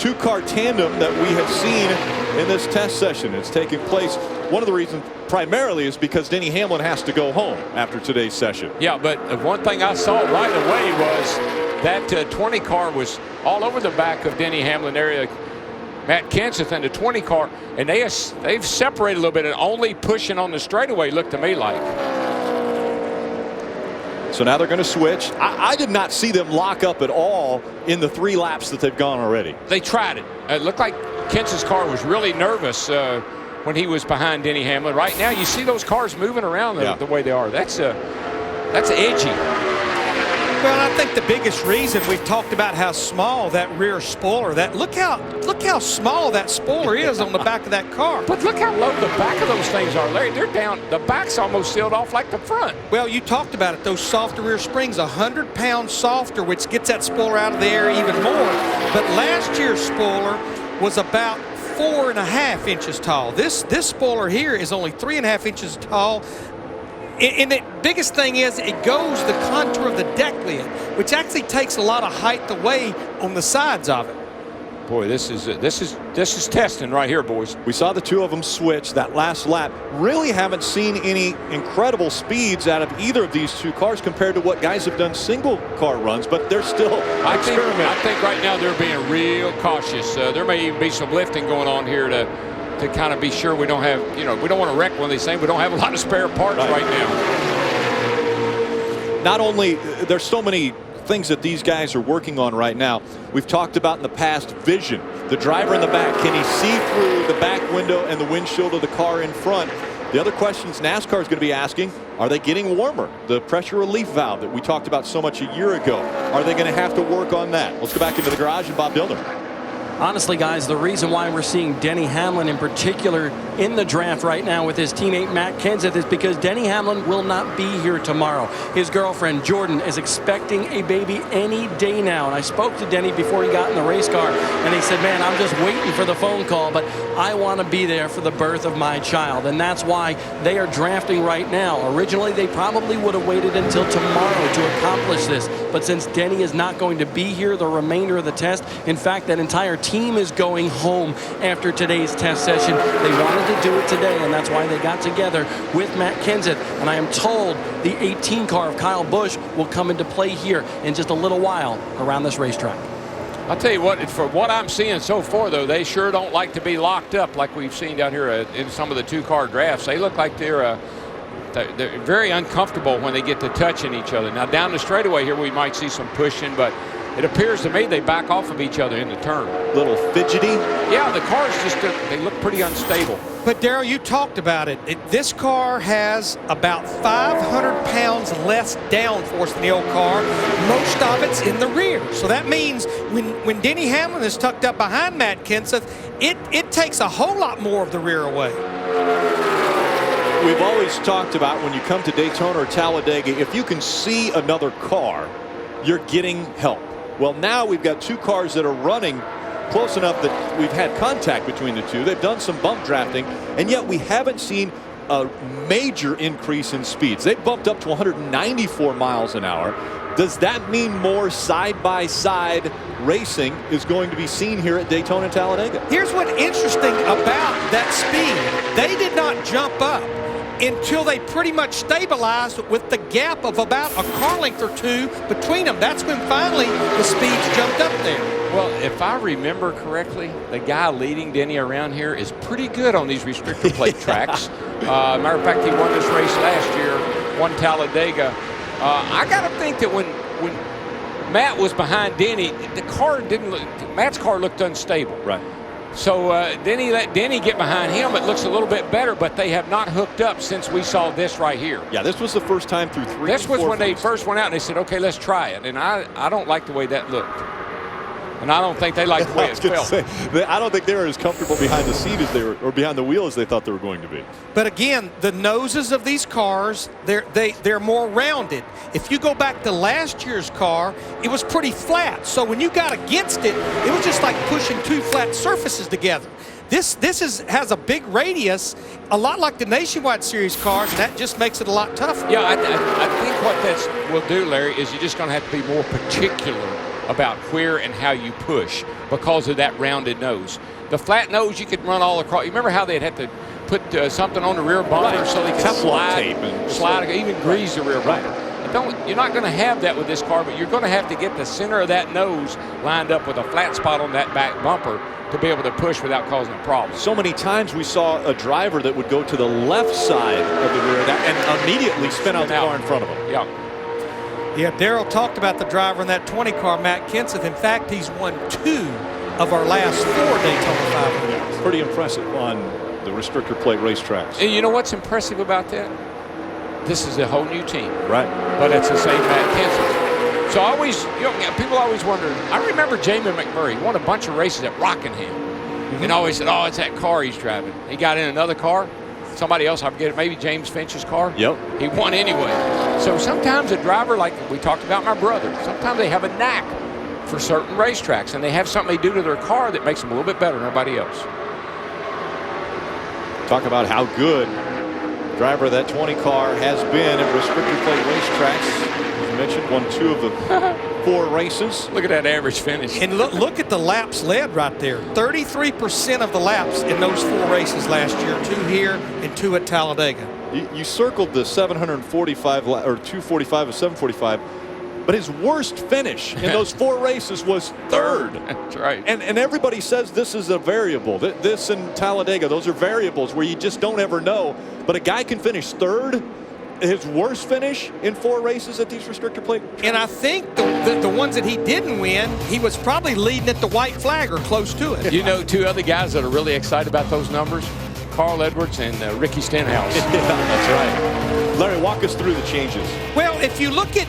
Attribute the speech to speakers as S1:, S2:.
S1: two-car tandem that we have seen in this test session. It's taking place. One of the reasons primarily is because Denny Hamlin has to go home after today's session.
S2: Yeah, but one thing I saw right away was that 20 car was all over the back of Denny Hamlin area. Matt Kenseth and the 20 car, and they've separated a little bit and only pushing on the straightaway, looked to me like.
S1: So now they're going to switch. I did not see them lock up at all in the 3 laps that they've gone already.
S2: They tried it. It looked like Kenseth's car was really nervous when he was behind Denny Hamlin. Right now, you see those cars moving around the way they are. That's edgy.
S3: Well, I think the biggest reason we've talked about how small that rear spoiler, look how small that spoiler is on the back of that car.
S2: But look how low the back of those things are, Larry. They're down. The back's almost sealed off like the front.
S3: Well, you talked about it. Those softer rear springs, 100 pounds softer, which gets that spoiler out of the air even more. But last year's spoiler was about 4.5 inches tall. This spoiler here is only 3.5 inches tall. And the biggest thing is it goes the contour of the deck lid, which actually takes a lot of height away on the sides of it.
S2: Boy, this is testing right here, boys.
S1: We saw the two of them switch that last lap. Really haven't seen any incredible speeds out of either of these two cars compared to what guys have done single car runs, but they're still experimenting.
S2: I think right now they're being real cautious. There may even be some lifting going on here to kind of be sure we don't have, we don't want to wreck one of these things. We don't have a lot of spare parts right now.
S1: Not only, there's so many things that these guys are working on right now. We've talked about in the past vision. The driver in the back, can he see through the back window and the windshield of the car in front? The other questions NASCAR is going to be asking, are they getting warmer? The pressure relief valve that we talked about so much a year ago, are they going to have to work on that? Let's go back into the garage and Bob Dillner.
S4: Honestly, guys, the reason why we're seeing Denny Hamlin in particular in the draft right now with his teammate Matt Kenseth is because Denny Hamlin will not be here tomorrow. His girlfriend Jordan is expecting a baby any day now. And I spoke to Denny before he got in the race car, and he said, man, I'm just waiting for the phone call, but I want to be there for the birth of my child. And that's why they are drafting right now. Originally, they probably would have waited until tomorrow to accomplish this. But since Denny is not going to be here the remainder of the test, in fact, that entire team is going home after today's test session. They wanted to do it today, and that's why they got together with Matt Kenseth. And I am told the 18 car of Kyle Busch will come into play here in just a little while around this racetrack.
S2: I'll tell you what, for what I'm seeing so far, though, they sure don't like to be locked up like we've seen down here in some of the two-car drafts. They look like they're very uncomfortable when they get to touching each other. Now, down the straightaway here, we might see some pushing, but it appears to me they back off of each other in the turn.
S1: A little fidgety?
S2: Yeah, the cars they look pretty unstable.
S3: But, Darrell, you talked about it. This car has about 500 pounds less downforce than the old car. Most of it's in the rear. So that means when Denny Hamlin is tucked up behind Matt Kenseth, it takes a whole lot more of the rear away.
S1: We've always talked about when you come to Daytona or Talladega, if you can see another car, you're getting help. Well, now we've got two cars that are running close enough that we've had contact between the two. They've done some bump drafting, and yet we haven't seen a major increase in speeds. They bumped up to 194 miles an hour. Does that mean more side-by-side racing is going to be seen here at Daytona and Talladega?
S3: Here's what's interesting about that speed. They did not jump up until they pretty much stabilized with the gap of about a car length or two between them. That's when finally the speeds jumped up there.
S2: Well, if I remember correctly, the guy leading Denny around here is pretty good on these restrictor plate tracks. Matter of fact, he won this race last year, won Talladega. I got to think that when Matt was behind Denny, Matt's car looked unstable.
S1: Right.
S2: So Denny let Denny get behind him. It looks a little bit better, but they have not hooked up since we saw this right here.
S1: Yeah, this was the first time through 3
S2: This was when they
S1: races.
S2: first went out and they said, okay, let's try it. And I don't like the way that looked. And I don't think they like the way it felt.
S1: I don't think they were as comfortable behind the seat as they were, or behind the wheel as they thought they were going to be.
S3: But again, the noses of these cars, they're more rounded. If you go back to last year's car, it was pretty flat. So when you got against it, it was just like pushing two flat surfaces together. This has a big radius, a lot like the Nationwide Series cars, and that just makes it a lot tougher.
S2: Yeah, I think what that will do, Larry, is you're just going to have to be more particular about where and how you push because of that rounded nose. The flat nose you could run all across. You remember how they'd have to put something on the rear bumper so they could slide, even grease the rear bumper. You're not going to have that with this car, but you're going to have to get the center of that nose lined up with a flat spot on that back bumper to be able to push without causing a problem.
S1: So many times we saw a driver that would go to the left side of the rear and immediately spin out the car in front of him.
S3: Yeah, Darrell talked about the driver in that 20 car, Matt Kenseth. In fact, he's won 2 of our last 4 Daytona 500.
S1: Pretty impressive on the restrictor plate racetracks.
S2: And you know what's impressive about that? This is a whole new team.
S1: Right.
S2: But it's the same Matt Kenseth. So people always wonder. I remember Jamie McMurray won a bunch of races at Rockingham. And always said, oh, it's that car he's driving. He got in another car. Somebody else, I forget it, maybe James Finch's car.
S1: Yep.
S2: He won anyway. So sometimes a driver, like we talked about my brother, sometimes they have a knack for certain racetracks, and they have something they do to their car that makes them a little bit better than everybody else.
S1: Talk about how good driver of that 20 car has been at restrictor plate racetracks. As mentioned, won 2 of the 4 races.
S2: Look at that average finish.
S3: And look at the laps led right there. 33% of the laps in those 4 races last year. 2 here and 2 at Talladega.
S1: You circled the 745 or 245 of 745. But his worst finish in those 4 races was 3rd.
S2: That's right.
S1: And everybody says this is a variable. This and Talladega, those are variables where you just don't ever know. But a guy can finish 3rd. His worst finish in 4 races at these restrictor plate.
S3: And I think the ones that he didn't win, he was probably leading at the white flag or close to it.
S2: You know 2 other guys that are really excited about those numbers? Carl Edwards and Ricky Stenhouse.
S1: Yeah, that's right. Larry, walk us through the changes.
S3: Well, if you look at